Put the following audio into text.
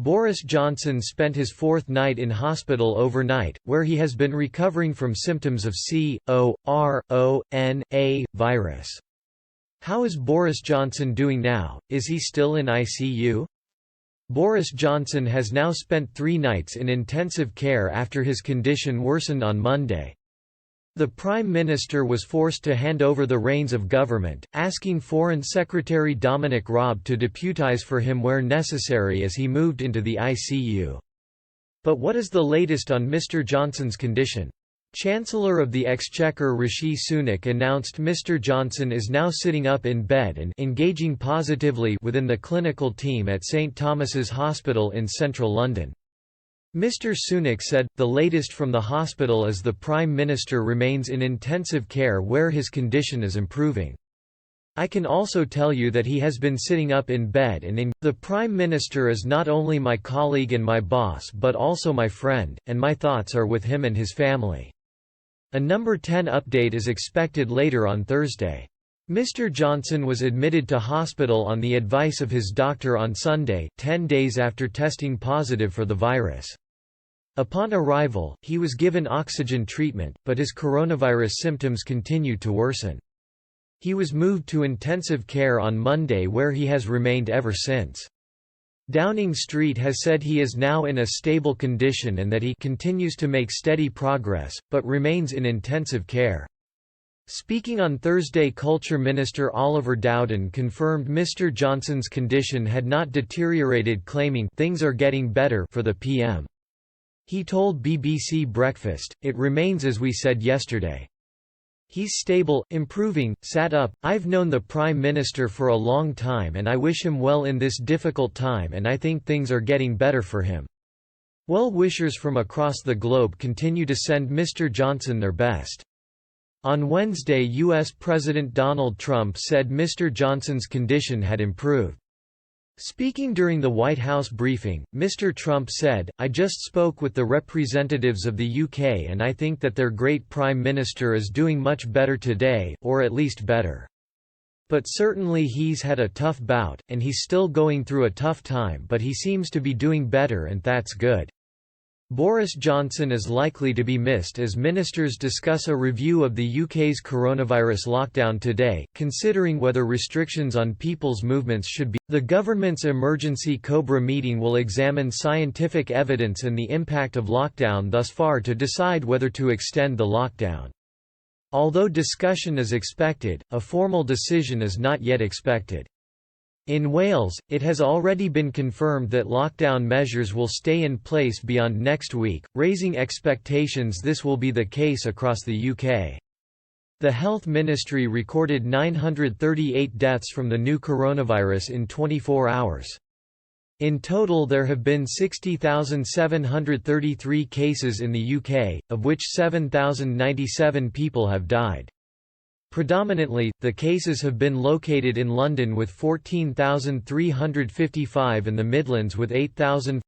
Boris Johnson spent his fourth night in hospital overnight, where he has been recovering from symptoms of corona virus. How is Boris Johnson doing now? Is he still in ICU? Boris Johnson has now spent 3 nights in intensive care after his condition worsened on Monday. The Prime Minister was forced to hand over the reins of government, asking Foreign Secretary Dominic Raab to deputise for him where necessary as he moved into the ICU. But what is the latest on Mr. Johnson's condition? Chancellor of the Exchequer Rishi Sunak announced Mr. Johnson is now sitting up in bed and engaging positively within the clinical team at St Thomas's Hospital in central London. Mr. Sunak said, "The latest from the hospital is the Prime Minister remains in intensive care where his condition is improving. I can also tell you that he has been sitting up in bed and the Prime Minister is not only my colleague and my boss but also my friend, and my thoughts are with him and his family." A number 10 update is expected later on Thursday. Mr. Johnson was admitted to hospital on the advice of his doctor on Sunday, 10 days after testing positive for the virus. Upon arrival, he was given oxygen treatment, but his coronavirus symptoms continued to worsen. He was moved to intensive care on Monday where he has remained ever since. Downing Street has said he is now in a stable condition and that he continues to make steady progress, but remains in intensive care. Speaking on Thursday, Culture Minister Oliver Dowden confirmed Mr. Johnson's condition had not deteriorated, claiming, "Things are getting better" for the PM. He told BBC Breakfast, "It remains as we said yesterday. He's stable, improving, sat up. I've known the Prime Minister for a long time and I wish him well in this difficult time and I think things are getting better for him." Well-wishers from across the globe continue to send Mr. Johnson their best. On Wednesday, U.S. President Donald Trump said Mr. Johnson's condition had improved. Speaking during the White House briefing, Mr. Trump said, "I just spoke with the representatives of the UK and I think that their great Prime Minister is doing much better today, or at least better. But certainly he's had a tough bout, and he's still going through a tough time, but he seems to be doing better and that's good." Boris Johnson is likely to be missed as ministers discuss a review of the UK's coronavirus lockdown today, considering whether restrictions on people's movements should be. The government's emergency COBRA meeting will examine scientific evidence and the impact of lockdown thus far to decide whether to extend the lockdown. Although discussion is expected, a formal decision is not yet expected. In Wales, it has already been confirmed that lockdown measures will stay in place beyond next week, raising expectations this will be the case across the UK. The Health Ministry recorded 938 deaths from the new coronavirus in 24 hours. In total there have been 60,733 cases in the UK, of which 7,097 people have died. Predominantly, the cases have been located in London with 14,355 and the Midlands with 8,000.